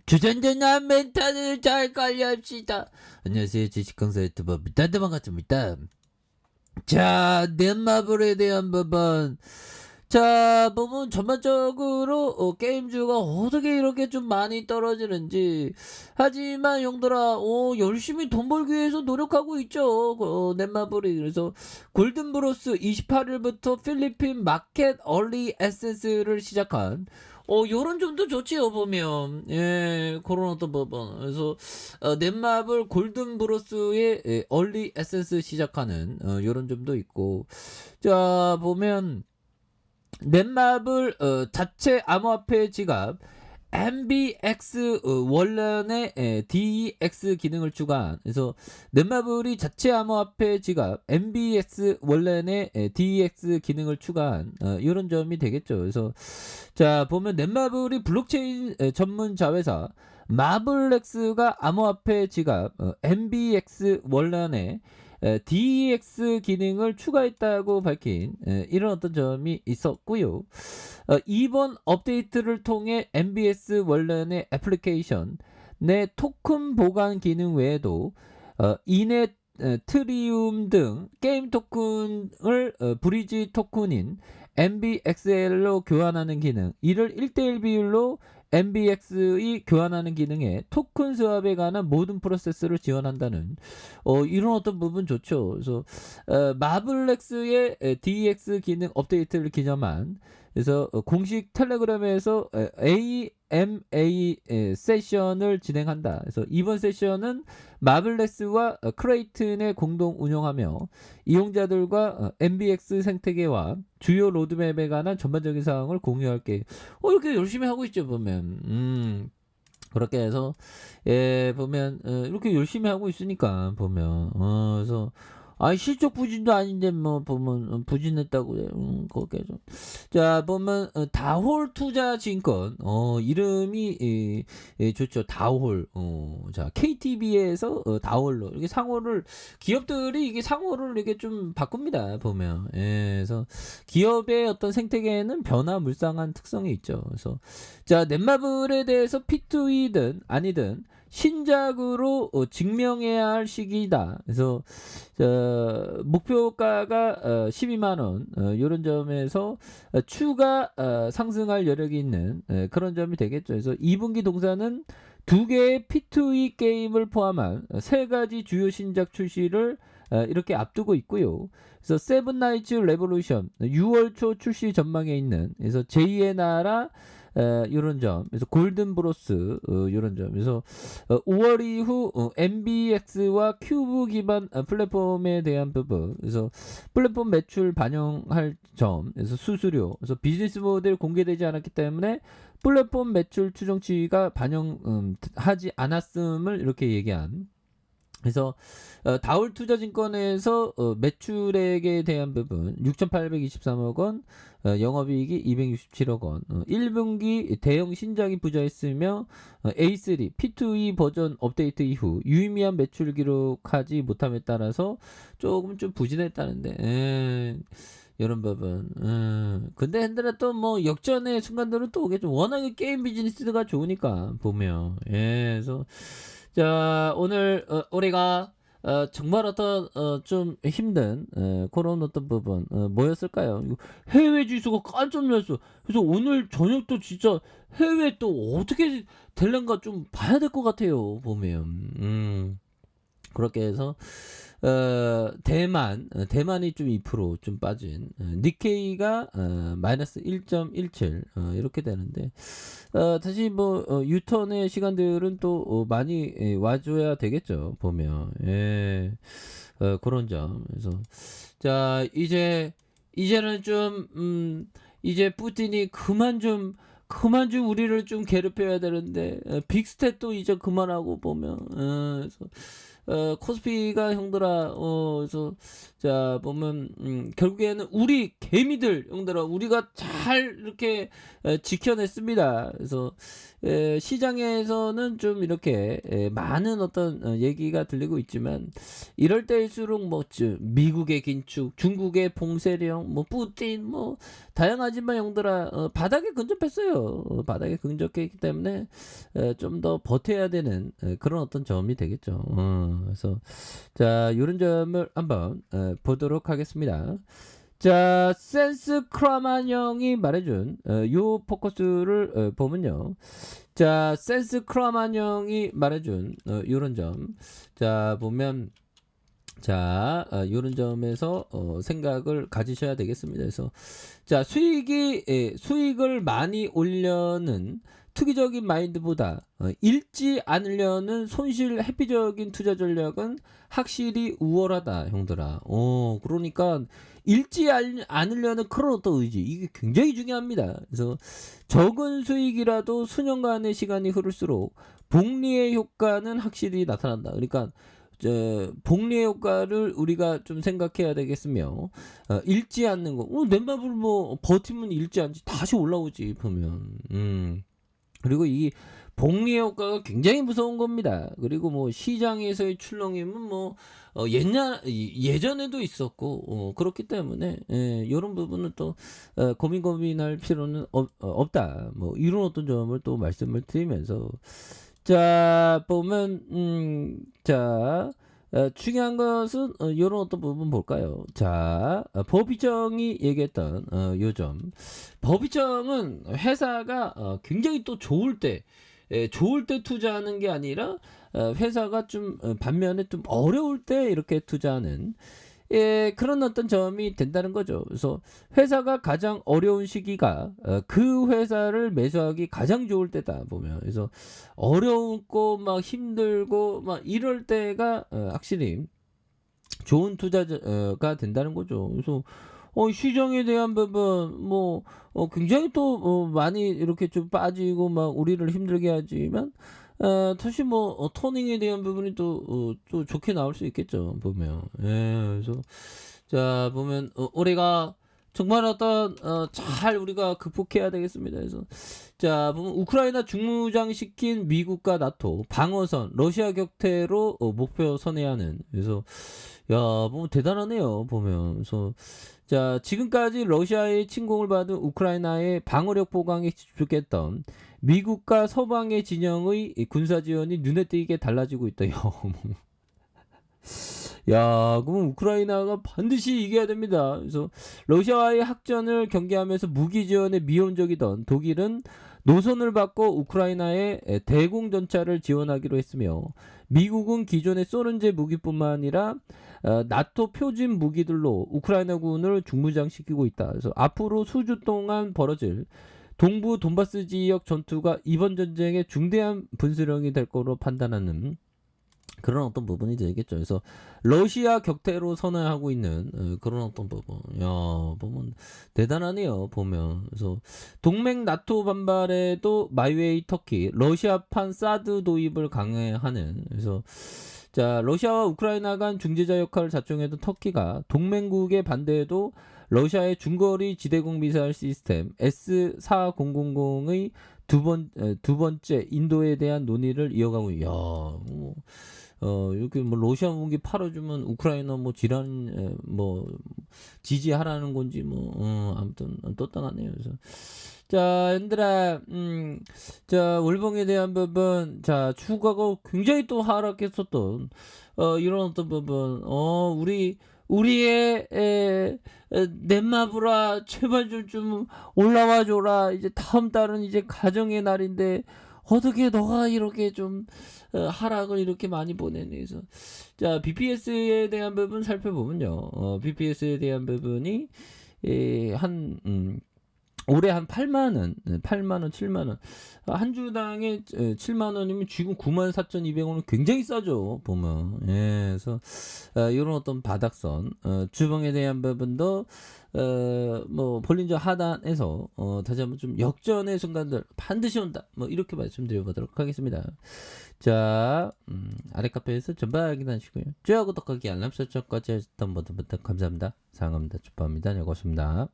주전자나 멘탈을 잘 관리합시다. 안녕하세요. 주식강사 유튜버 미타드 반갑습니다. 자, 넷마블에 대한 부분. 자, 부분 전반적으로 게임주가 어떻게 이렇게 좀 많이 떨어지는지. 하지만 형들아, 열심히 돈 벌기 위해서 노력하고 있죠. 넷마블이. 그래서 골든브로스 28일부터 필리핀 마켓 얼리 에센스를 시작한 요런 점도 좋지요, 보면. 예, 그런 어떤 부분. 그래서, 넷마블 골든브로스의 얼리 에센스 시작하는, 요런 점도 있고. 자, 보면, 넷마블, 자체 암호화폐 지갑, MBX 원란의 DEX 기능을 추가한. 그래서 넷마블이 자체 암호화폐 지갑 MBX 원란의 DEX 기능을 추가한 이런 점이 되겠죠. 그래서 자 보면 넷마블이 블록체인 전문 자회사 마블렉스가 암호화폐 지갑 MBX 원란의 DEX 기능을 추가했다고 밝힌 이런 어떤 점이 있었고요. 이번 업데이트를 통해 MBS 원란의 애플리케이션 내 토큰 보관 기능 외에도 이넷 트리움 등 게임 토큰을 브리지 토큰인 MBXL로 교환하는 기능, 이를 1대1 비율로 MBX의 교환하는 기능에 토큰 스왑에 관한 모든 프로세스를 지원한다는 이런 어떤 부분 좋죠. 그래서 마블렉스의 DX 기능 업데이트를 기념한, 그래서 공식 텔레그램에서 AMA 세션을 진행한다. 그래서 이번 세션은 마블렉스와 크레이튼에 공동 운영하며 이용자들과 MBX 생태계와 주요 로드맵에 관한 전반적인 사항을 공유할게. 이렇게 열심히 하고 있죠, 보면. 그렇게 해서 보면 이렇게 열심히 하고 있으니까 보면 그래서 실적 부진도 아닌데 뭐 보면 부진했다고 그래. 거기에 좀. 자 보면 다홀 투자증권 이름이 좋죠. 다홀. 자 KTB에서 다홀로 이렇게 상호를, 기업들이 이게 상호를 이렇게 좀 바꿉니다. 보면. 그래서 기업의 어떤 생태계에는 변화무쌍한 특성이 있죠. 그래서 자 넷마블에 대해서 P2E든 아니든 신작으로 증명해야 할 시기다. 그래서 목표가가 12만원 이런 점에서 추가 상승할 여력이 있는 그런 점이 되겠죠. 그래서 2분기 동사는 2개의 P2E 게임을 포함한 3가지 주요 신작 출시를 이렇게 앞두고 있고요. 그래서 세븐나이츠 레볼루션 6월 초 출시 전망에 있는, 그래서 제2의 나라 이런 점, 그래서 골든 브로스 이런 점, 그래서 5월 이후 MBX와 큐브 기반 플랫폼에 대한 부분, 그래서 플랫폼 매출 반영할 점, 그래서 수수료, 그래서 비즈니스 모델 공개되지 않았기 때문에 플랫폼 매출 추정치가 반영하지 않았음을 이렇게 얘기한. 그래서 다울 투자증권에서 매출액에 대한 부분 6,823억 원, 영업이익이 267억 원, 1분기 대형 신작이 부자했으며 A3 P2E 버전 업데이트 이후 유의미한 매출 기록하지 못함에 따라서 조금 좀 부진했다는데 이런 부분. 근데 핸들아 또 뭐 역전의 순간들은 또 오겠죠. 워낙에 게임 비즈니스가 좋으니까 보면. 그래서 자 오늘 우리가 정말 어떤 좀 힘든 그런 어떤 부분 뭐였을까요? 해외 지수가 깜짝 놀랐어. 그래서 오늘 저녁도 진짜 해외 또 어떻게 될는가 좀 봐야 될 것 같아요. 보면. 그렇게 해서 대만이 좀 2%좀 빠진, 니케이가 마이너스 1.17 이렇게 되는데 다시 뭐 유턴의 시간들은 또 많이 와줘야 되겠죠. 보면 그런 점. 그래서 자 이제는 좀 이제 푸틴이 그만 좀 우리를 좀 괴롭혀야 되는데 빅스탯도 이제 그만하고 보면 그래서 코스피가 형들아 그래서 자 보면 결국에는 우리 개미들 형들아 우리가 잘 이렇게 지켜냈습니다. 그래서 시장에서는 좀 이렇게 많은 어떤 얘기가 들리고 있지만 이럴 때일수록 뭐 미국의 긴축, 중국의 봉쇄령, 뭐 푸틴, 뭐 다양하지만 형들아 바닥에 근접했어요. 바닥에 근접했기 때문에 좀 더 버텨야 되는 그런 어떤 점이 되겠죠. 그래서 자 요런 점을 한번 보도록 하겠습니다. 자, 센스 크라만 형이 말해준 요 포커스를 보면요. 자, 센스 크라만 형이 말해준 요런 점. 자, 보면 자, 요런 점에서 생각을 가지셔야 되겠습니다. 그래서 자, 수익을 많이 올려는 투기적인 마인드보다 잃지 않으려는 손실 회피적인 투자 전략은 확실히 우월하다, 형들아. 그러니까 잃지 않으려는 그런 어떤 의지, 이게 굉장히 중요합니다. 그래서 적은 수익이라도 수년간의 시간이 흐를수록 복리의 효과는 확실히 나타난다. 그러니까 복리의 효과를 우리가 좀 생각해야 되겠으며 잃지 않는 거. 내 맘을 뭐 버티면 잃지 않지, 다시 올라오지 보면. 그리고 이 복리의 효과가 굉장히 무서운 겁니다. 그리고 뭐 시장에서의 출렁임은 뭐 예전에도 있었고 그렇기 때문에 이런 부분은 또 고민할 필요는 없다. 뭐 이런 어떤 점을 또 말씀을 드리면서 자 보면 자 중요한 것은 이런 어떤 부분 볼까요? 자 법이정이 얘기했던 요점, 법이정은 회사가 굉장히 또 좋을 때 투자하는 게 아니라 회사가 좀 반면에 좀 어려울 때 이렇게 투자하는 그런 어떤 점이 된다는 거죠. 그래서 회사가 가장 어려운 시기가 그 회사를 매수하기 가장 좋을 때다 보면. 그래서 어려웠고 막 힘들고 막 이럴 때가 확실히 좋은 투자가 된다는 거죠. 그래서 시장에 대한 부분 뭐 굉장히 또 많이 이렇게 좀 빠지고 막 우리를 힘들게 하지만 다시 뭐 터닝에 대한 부분이 또 좋게 나올 수 있겠죠 보면. 그래서 자 보면 올해가 정말 어떤 잘 우리가 극복해야 되겠습니다. 그래서 자 보면 우크라이나 중무장시킨 미국과 나토 방어선 러시아 격퇴로 목표 선회하는. 그래서 야 뭐 대단하네요 보면. 그래서 자 지금까지 러시아의 침공을 받은 우크라이나의 방어력 보강에 집중했던 미국과 서방의 진영의 군사 지원이 눈에 띄게 달라지고 있다. 야, 그럼 우크라이나가 반드시 이겨야 됩니다. 그래서 러시아와의 학전을 경계하면서 무기 지원에 미온적이던 독일은 노선을 바꿔 우크라이나의 대공 전차를 지원하기로 했으며, 미국은 기존의 소련제 무기뿐만 아니라 나토 표준 무기들로 우크라이나군을 중무장시키고 있다. 그래서 앞으로 수주 동안 벌어질 동부 돈바스 지역 전투가 이번 전쟁의 중대한 분수령이 될 거로 판단하는 그런 어떤 부분이 되겠죠. 그래서 러시아 격퇴로 선언하고 있는 그런 어떤 부분. 야, 보면 대단하네요. 보면. 그래서 동맹 나토 반발에도 마이웨이 터키, 러시아판 사드 도입을 강행하는. 그래서 자, 러시아와 우크라이나 간 중재자 역할을 자청했던 터키가 동맹국의 반대에도 러시아의 중거리 지대공 미사일 시스템 S-4000의 두 번째 인도에 대한 논의를 이어가고, 이야, 이렇게 뭐 러시아 무기 팔아주면 우크라이나 뭐 뭐 지지하라는 건지 뭐 아무튼 떳떳하네요. 그래서 자 얘들아 자 월봉에 대한 부분, 자 주가가 굉장히 또 하락했었던 이런 어떤 부분, 우리의 넷마블아 제발 좀 올라와 줘라. 이제 다음 달은 이제 가정의 날인데 어떻게 너가 이렇게 좀 하락을 이렇게 많이 보내니. 그래서 자 BPS에 대한 부분 살펴보면요. BPS에 대한 부분이 올해 한 8만원, 7만원. 한 주당에 7만원이면 지금 94,200원은 굉장히 싸죠, 보면. 그래서, 이런 어떤 바닥선, 주봉에 대한 부분도, 뭐, 볼린저 하단에서, 다시 한번 좀 역전의 순간들 반드시 온다. 뭐, 이렇게 말씀드려보도록 하겠습니다. 자, 아래 카페에서 전방 확인하시고요. 좋아요, 구독하기, 알람 설정까지 하셨던 모든 분들 감사합니다. 사랑합니다. 축복합니다. 네, 고맙습니다.